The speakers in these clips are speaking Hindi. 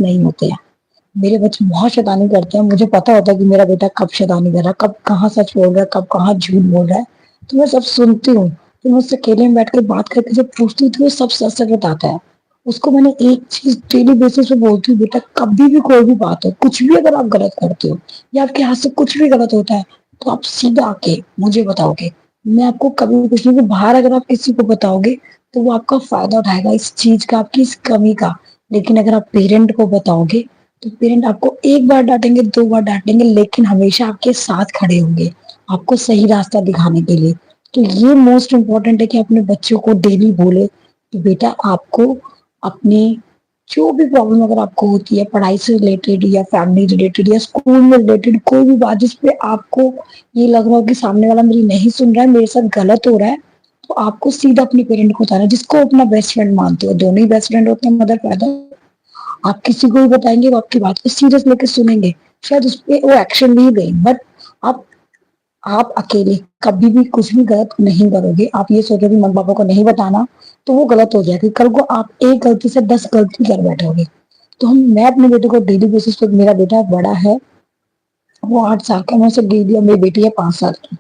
नहीं होते हैं। मेरे बच्चे बहुत शैतानी करते हैं, मुझे पता होता है कि मेरा बेटा कब शैतानी कर रहा है, कब कहाँ सच बोल रहा है, कब कहाँ झूठ बोल रहा है। तो मैं सब सुनती हूँ, फिर मुझसे अकेले में बैठ के बात करके जब पूछती हूँ तो वो सब सच सच बताता है। उसको मैंने एक चीज डेली बेसिस पे बोलती हूँ, बेटा कभी भी कोई भी बात हो, कुछ भी अगर आप गलत करते हो या आपके हाथ से कुछ भी गलत होता है, तो आप सीधा आके मुझे बताओगे। मैं आपको कभी भी कुछ नहीं, बाहर अगर आप किसी को बताओगे तो वो आपका फायदा उठाएगा इस चीज का, आपकी इस कमी का। लेकिन अगर आप पेरेंट को बताओगे तो पेरेंट आपको एक बार डांटेंगे, दो बार डांटेंगे, लेकिन हमेशा आपके साथ खड़े होंगे, आपको सही रास्ता दिखाने के लिए। तो ये मोस्ट इम्पोर्टेंट है कि अपने बच्चों को डेली बोले कि बेटा आपको अपने जो भी प्रॉब्लम अगर आपको होती है, पढ़ाई से रिलेटेड या फैमिली रिलेटेड या स्कूल में रिलेटेड, कोई भी बात जिसपे आपको ये लग रहा हो कि सामने वाला मेरी नहीं सुन रहा है, मेरे साथ गलत हो रहा है, तो आपको सीधा अपने पेरेंट को बताना, जिसको अपना बेस्ट फ्रेंड मानते हो। दोनों ही बेस्ट फ्रेंड होते हैं, मदर फादर। आप किसी को भी बताएंगे, वो आपकी बात को सीरियस लेकर सुनेंगे, शायद उस पे वो एक्शन नहीं देंगे, बट आप आप अकेले कभी भी कुछ भी गलत नहीं करोगे। आप ये सोचोगे मम्मी पापा को नहीं बताना, तो वो गलत हो जाएगी। कल को आप एक गलती से 10 गलती कर बैठोगे। तो मैं अपने बेटे को डेली बेसिस पे, मेरा बेटा बड़ा है, वो 8 साल का, मैं उसे डेली, और मेरी बेटी है 5 साल की,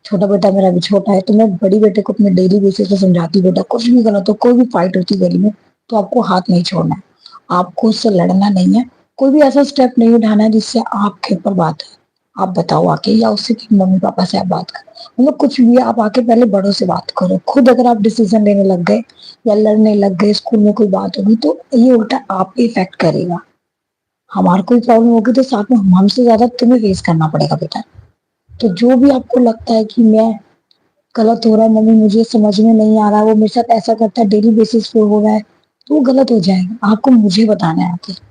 छोटा बेटा मेरा भी छोटा है, तो मैं बड़ी बेटे को अपने डेली बेसिस पे समझाती हूँ, बेटा कुछ भी गलत हो, कोई भी फाइट होती है गली में, तो आपको हाथ नहीं छोड़ना है, आपको उससे लड़ना नहीं है, कोई भी ऐसा स्टेप नहीं उठाना है जिससे आपके ऊपर बात है। आप बताओ आके, या उससे कि मम्मी पापा से आप बात करो, मतलब कुछ भी, आप आके पहले बड़ों से बात करो। खुद अगर आप डिसीजन लेने लग गए या लड़ने लग गए, स्कूल में कोई बात होगी, तो ये उल्टा आप पे इफेक्ट करेगा। हमारा कोई प्रॉब्लम होगी तो साथ में हमसे ज्यादा तुम्हें फेस करना पड़ेगा बेटा। तो जो भी आपको लगता है कि मैं गलत हो रहा है, मम्मी मुझे समझ में नहीं आ रहा, वो मेरे साथ ऐसा करता है, डेली बेसिस पे हो रहा है, तो वो गलत हो जाएगा, आपको मुझे बताना है आके।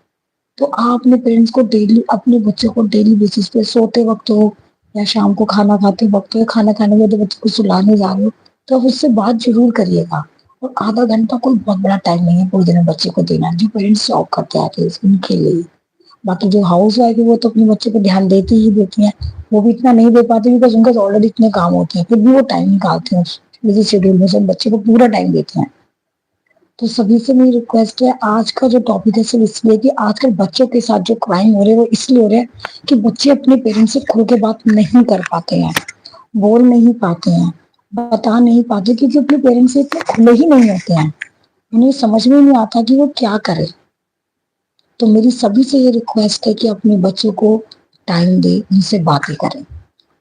तो आप अपने पेरेंट्स को डेली, अपने बच्चों को डेली बेसिस पे, सोते वक्त हो या शाम को खाना खाते वक्त हो या खाना खाने में, तो बच्चे को सुलाने जा रहे हो, तो आप उससे बात जरूर करिएगा। और आधा घंटा कोई बहुत बड़ा टाइम नहीं है पूरे दिन में बच्चे को देना, जो पेरेंट्स जॉब करते आते हैं उनके लिए। बाकी जो हाउस वाइफ है वो तो अपने बच्चे पे ध्यान देती ही देती हैं। वो भी इतना नहीं दे पाती बिकॉज उनका ऑलरेडी इतने काम होते हैं, फिर भी वो टाइम निकालते हैं बिजी शेड्यूल में, सब बच्चे को पूरा टाइम देते हैं। तो सभी से मेरी रिक्वेस्ट है, आज का जो टॉपिक है सिर्फ इसलिए कि आजकल बच्चों के साथ जो क्राइम हो रहे हैं वो इसलिए हो रहे हैं कि बच्चे अपने पेरेंट्स से खुल के बात नहीं कर पाते हैं, बोल नहीं पाते हैं, बता नहीं पाते, क्योंकि अपने पेरेंट्स से इतने खुले ही नहीं होते हैं। उन्हें समझ में नहीं आता कि वो क्या करे। तो मेरी सभी से ये रिक्वेस्ट है कि अपने बच्चों को टाइम दे, उनसे बातें करें,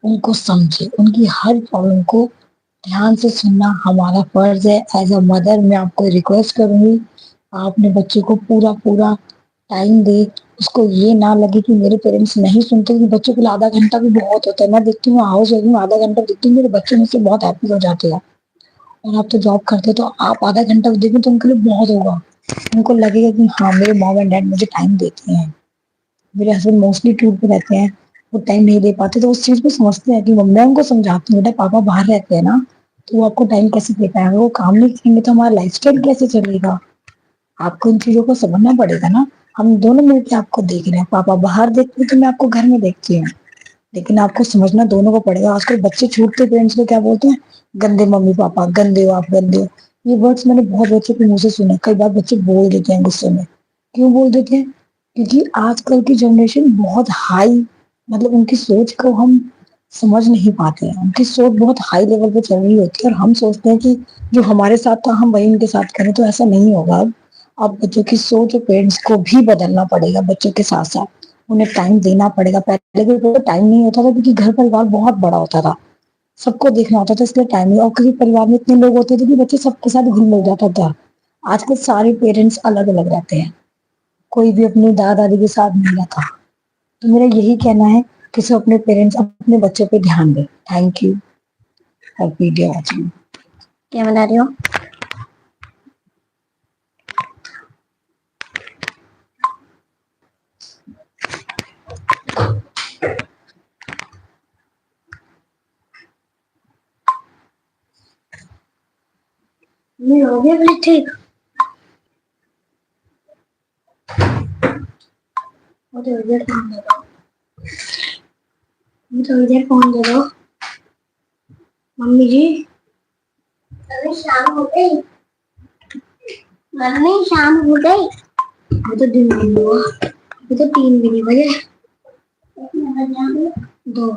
उनको समझे, उनकी हर प्रॉब्लम को ध्यान से सुनना हमारा फर्ज है। एज अ मदर मैं आपको रिक्वेस्ट करूंगी, आप अपने बच्चे को पूरा पूरा टाइम दे। उसको ये ना लगे कि मेरे पेरेंट्स नहीं सुनते, कि बच्चों के लिए आधा घंटा भी बहुत होता है। मैं देखती हूँ हाउस वाइफ में आधा घंटा देखती हूँ, मेरे बच्चे मुझसे बहुत हैप्पी हो जाते हैं। और आप तो जॉब करते हो, तो आप आधा घंटा देखें तो उनके लिए बहुत होगा। उनको लगेगा कि हाँ मेरे मॉम एंड डैड मुझे टाइम देते हैं। मेरे हस्बैंड मोस्टली टूर पे रहते हैं, वो टाइम नहीं दे पाते, तो उस चीज को समझते हैं कि मैं उनको समझाती हूँ, बेटा पापा बाहर रहते हैं ना, तो वो आपको टाइम कैसे दे पाएंगे, वो काम नहीं करेंगे तो हमारा लाइफस्टाइल कैसे चलेगा। आपको इन चीजों को समझना पड़ेगा ना। हम दोनों मिलकर आपको देख रहे हैं, पापा बाहर देखते हैं तो मैं आपको घर में देखती हूँ, लेकिन आपको समझना दोनों को पड़ेगा। आजकल बच्चे छूटते पेरेंट्स को क्या बोलते हैं, गंदे मम्मी पापा, गंदे हो आप, गंदे हो। ये वर्ड्स मैंने बहुत बच्चों के मुंह से सुने, कई बार बच्चे बोल देते हैं गुस्से में। क्यों बोल देते हैं? क्योंकि आजकल की जनरेशन बहुत हाई, मतलब उनकी सोच को हम समझ नहीं पाते हैं। उनकी सोच बहुत हाई लेवल पे चल रही होती है, और हम सोचते हैं कि जो हमारे साथ था हम वही उनके साथ करें, तो ऐसा नहीं होगा। अब बच्चों की सोच और पेरेंट्स को भी बदलना पड़ेगा, बच्चों के साथ साथ उन्हें टाइम देना पड़ेगा। पहले के टाइम नहीं होता था क्योंकि घर परिवार बहुत बड़ा होता था, सबको देखना होता था, इसलिए टाइम नहीं। और किसी परिवार में इतने लोग होते थे कि बच्चे सबके साथ घुल मिल जाता था। आजकल सारे पेरेंट्स अलग अलग रहते हैं, कोई भी अपनी दादा दादी के साथ नहीं रहता। तो मेरा यही कहना है कि सब अपने पेरेंट्स, अपने बच्चों पे ध्यान दें। Thank you for video watching. क्या बना रही हो? नहीं हो गया फिर ठीक। मुझे इधर फोन दे दो, मुझे इधर फोन दे दो मम्मी जी। अरे शाम हो गई, मम्मी शाम हो गई। अभी तो दिन भी नहीं हुआ, अभी तो 3 भी नहीं बजे। 2